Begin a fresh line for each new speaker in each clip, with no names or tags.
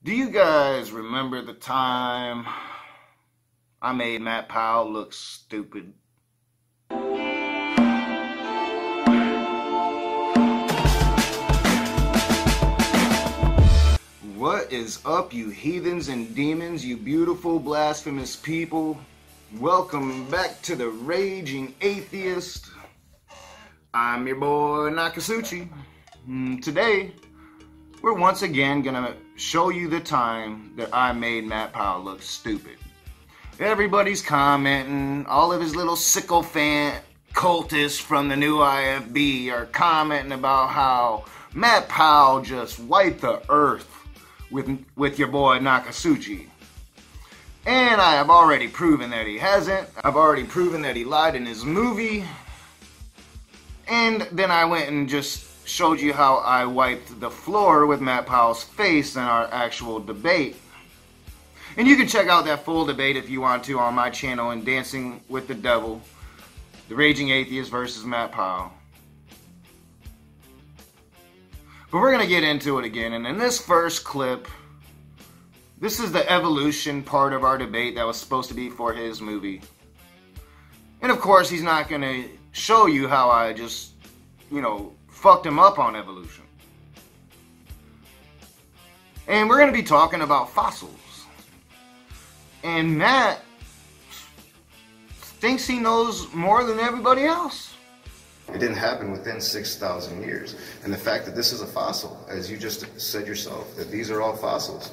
Do you guys remember the time I made Matt Powell look stupid? What is up, you heathens and demons, you beautiful, blasphemous people? Welcome back to the Raging Atheist. I'm your boy Nakasuchi. Today, we're once again gonna show you the time that I made Matt Powell look stupid. Everybody's commenting, all of his little sycophant cultists from the new IFB are commenting about how Matt Powell just wiped the earth with your boy Nakasuchi. And I have already proven that he hasn't. I've already proven that he lied in his movie. And then I went and just showed you how I wiped the floor with Matt Powell's face in our actual debate. And you can check out that full debate if you want to on my channel in Dancing with the Devil, the Raging Atheist versus Matt Powell. But we're going to get into it again. And in this first clip, this is the evolution part of our debate that was supposed to be for his movie. And of course, he's not going to show you how I just, fucked him up on evolution. And we're going to be talking about fossils. And Matt thinks he knows more than everybody else.
It didn't happen within 6,000 years. And the fact that this is a fossil, as you just said yourself, that these are all fossils.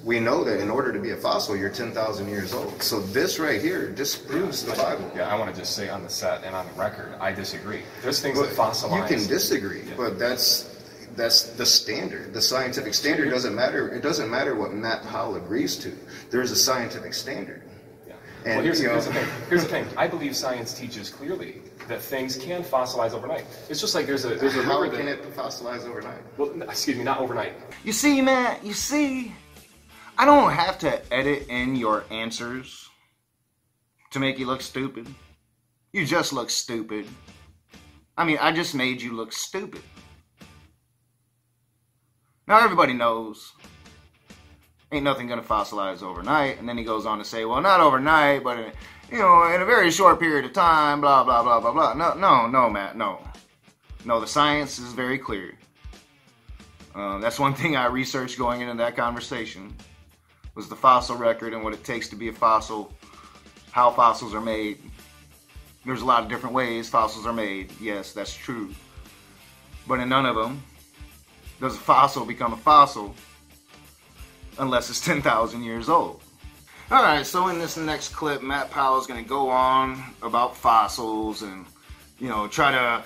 We know that in order to be a fossil, you're 10,000 years old. So this right here disproves the Bible.
Yeah, I want to just say on the set and on the record, I disagree. There's things that fossilize.
You can disagree, but that's the standard. The scientific standard doesn't matter. It doesn't matter what Matt Powell agrees to. There's a scientific standard.
Yeah.
And,
well, here's the thing. Here's the thing. I believe science teaches clearly that things can fossilize overnight. It's just like there's a
how
river
can it fossilize overnight?
Well, excuse me, not overnight.
You see, Matt, I don't have to edit in your answers to make you look stupid. You just look stupid. I just made you look stupid. Now everybody knows ain't nothing gonna fossilize overnight. And then he goes on to say, well, not overnight, but in a very short period of time, blah, blah, blah, blah, blah. No, Matt, no. No, the science is very clear. That's one thing I researched going into that conversation, was the fossil record and what it takes to be a fossil, how fossils are made. There's a lot of different ways fossils are made. Yes, that's true. But in none of them does a fossil become a fossil unless it's 10,000 years old. Alright, so in this next clip, Matt Powell's going to go on about fossils and, try to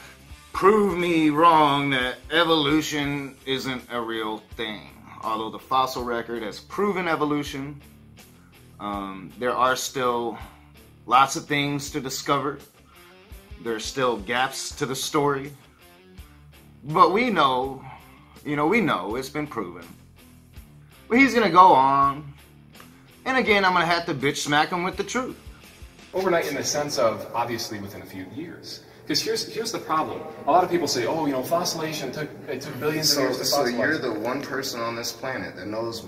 prove me wrong that evolution isn't a real thing. Although the fossil record has proven evolution, there are still lots of things to discover. There's still gaps to the story. But we know it's been proven. But he's going to go on. And again, I'm going to have to bitch smack him with the truth.
Overnight in the sense of, obviously, within a few years. Because here's the problem. A lot of people say, fossilization took billions of years to fossilize.
So you're the one person on this planet that knows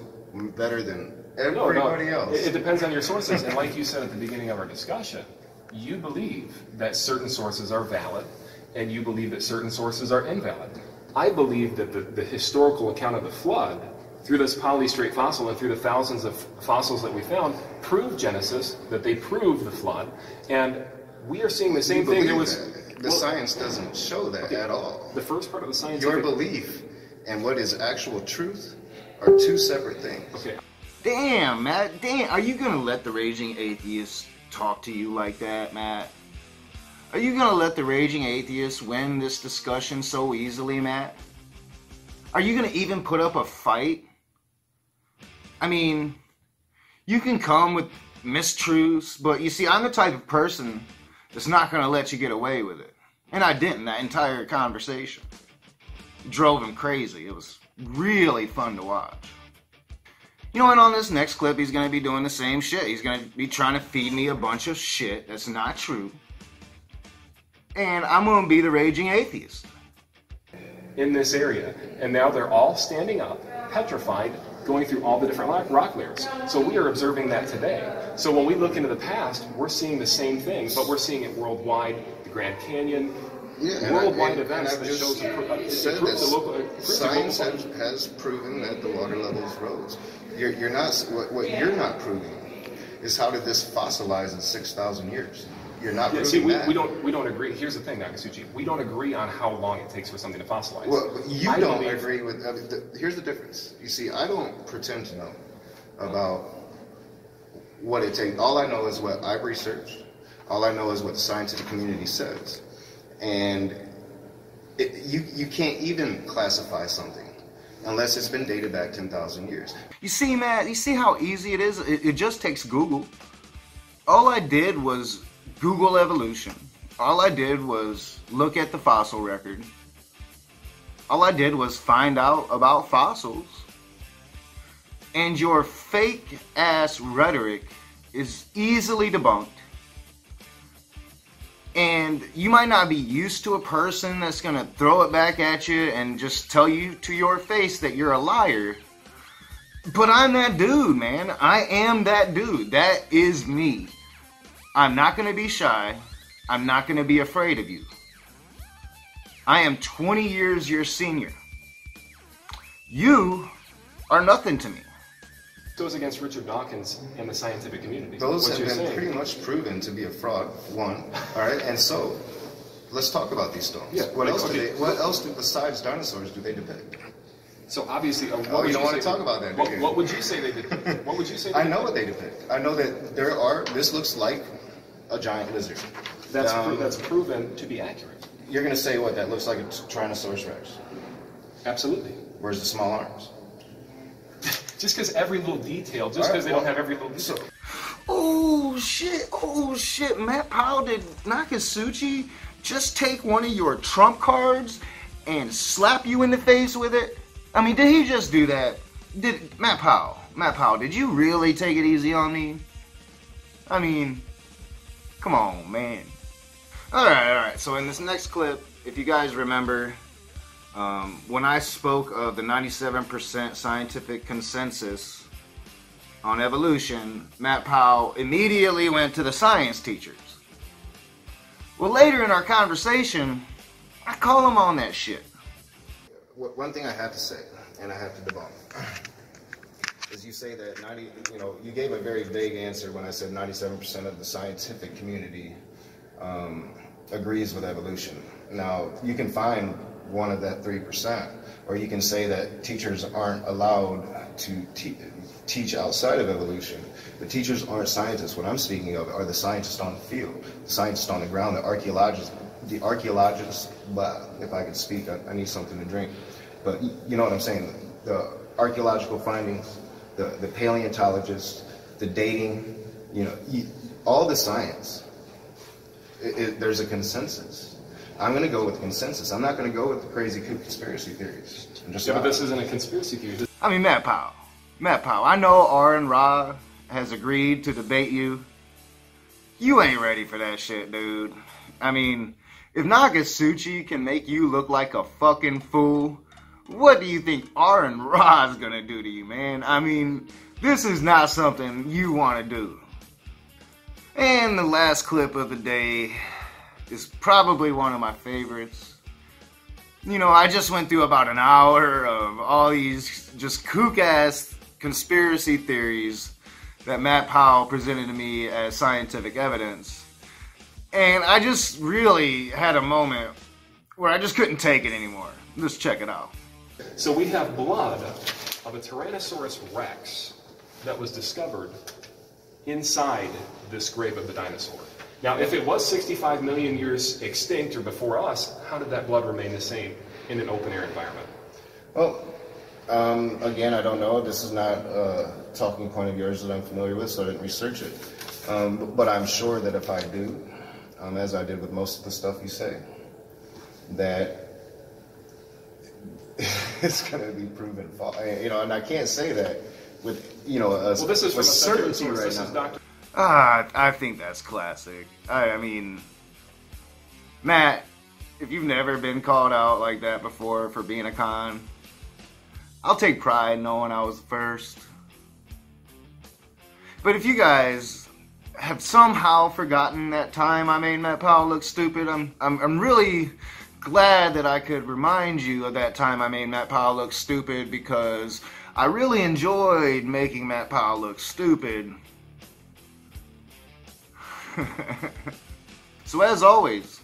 better than everybody else.
It depends on your sources. And like you said at the beginning of our discussion, you believe that certain sources are valid, and you believe that certain sources are invalid. I believe that the historical account of the flood, through this polystrate fossil and through the thousands of fossils that we found, prove Genesis, that they prove the flood, and we are seeing the same thing.
The science doesn't show that at all.
The first part of the science.
Your belief and what is actual truth are two separate things.
Okay.
Damn, Matt. Damn. Are you going to let the Raging Atheist talk to you like that, Matt? Are you going to let the Raging Atheist win this discussion so easily, Matt? Are you going to even put up a fight? You can come with mistruths, but you see, I'm the type of person that's not going to let you get away with it. And I didn't that entire conversation. It drove him crazy. It was really fun to watch. And on this next clip, he's going to be doing the same shit. He's going to be trying to feed me a bunch of shit that's not true. And I'm going to be the Raging Atheist.
in this area, and now they're all standing up, petrified, going through all the different rock layers. So we are observing that today. So when we look into the past, we're seeing the same thing, but we're seeing it worldwide. The Grand Canyon, worldwide events that shows the local.
Science has proven that the water levels rose. You're not what you're not proving is how did this fossilize in 6,000 years. You're not proving that.
We don't agree. Here's the thing, Nakasuchi. We don't agree on how long it takes for something to fossilize.
Well, you don't agree with. Here's the difference. You see, I don't pretend to know about what it takes. All I know is what I've researched. All I know is what the scientific community says, and you can't even classify something unless it's been dated back 10,000 years.
You see, Matt, you see how easy it is? It just takes Google. All I did was Google evolution. All I did was look at the fossil record. All I did was find out about fossils. And your fake ass rhetoric is easily debunked. And you might not be used to a person that's going to throw it back at you and just tell you to your face that you're a liar. But I'm that dude, man. I am that dude. That is me. I'm not going to be shy. I'm not going to be afraid of you. I am 20 years your senior. You are nothing to me.
Goes against Richard Dawkins and the scientific community.
Those have been pretty much proven to be a fraud, one. All right, and so let's talk about these stones.
Yeah,
what else besides dinosaurs do they depict?
So obviously,
you don't want to talk about that, do you?
What would you say they depict? What would you say?
I know what they depict. I know that this looks like a giant lizard.
That's proven to be accurate.
You're going to say what? That looks like a Tyrannosaurus Rex.
Absolutely.
Where's the small arms?
Just because every little detail, just because they don't have every little detail.
Oh shit, Matt Powell, did Nakasuchi just take one of your trump cards and slap you in the face with it? I mean, did he just do that? Matt Powell, did you really take it easy on me? I mean, come on, man. Alright, so in this next clip, if you guys remember, when I spoke of the 97% scientific consensus on evolution, Matt Powell immediately went to the science teachers. Well, later in our conversation, I call him on that shit.
One thing I have to say, and I have to debunk, is you say that you gave a very vague answer when I said 97% of the scientific community agrees with evolution. Now, you can find one of that 3%, or you can say that teachers aren't allowed to teach outside of evolution. The teachers aren't scientists. What I'm speaking of are the scientists on the field, the scientists on the ground, the archaeologists, but if I could speak, I need something to drink. But you know what I'm saying, the archaeological findings, the paleontologists, the dating, all the science, there's a consensus. I'm going to go with consensus. I'm not going to go with the crazy conspiracy theories.
But this isn't a conspiracy theory.
I mean, Matt Powell, I know Aaron Ra has agreed to debate you. You ain't ready for that shit, dude. I mean, if Nakasuchi can make you look like a fucking fool, what do you think Aaron Ra is going to do to you, man? I mean, this is not something you want to do. And the last clip of the day is probably one of my favorites. I just went through about an hour of all these just kook-ass conspiracy theories that Matt Powell presented to me as scientific evidence. And I just really had a moment where I just couldn't take it anymore. Let's check it out.
So we have blood of a Tyrannosaurus Rex that was discovered inside this grave of the dinosaur. Now, if it was 65 million years extinct or before us, how did that blood remain the same in an open-air environment?
Well, again, I don't know. This is not a talking point of yours that I'm familiar with, so I didn't research it. But I'm sure that if I do, as I did with most of the stuff you say, that it's going to be proven false. And I can't say that with,
this is from a
certainty
source.
right
This
now.
is Dr.
I think that's classic. I mean, Matt, if you've never been called out like that before for being a con, I'll take pride knowing I was the first. But if you guys have somehow forgotten that time I made Matt Powell look stupid, I'm really glad that I could remind you of that time I made Matt Powell look stupid, because I really enjoyed making Matt Powell look stupid. So as always,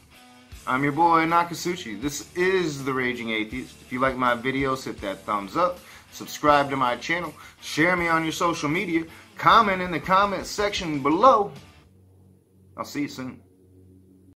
I'm your boy Nakasuchi. This is The Raging Atheist. If you like my videos, hit that thumbs up, subscribe to my channel, share me on your social media, comment in the comment section below. I'll see you soon.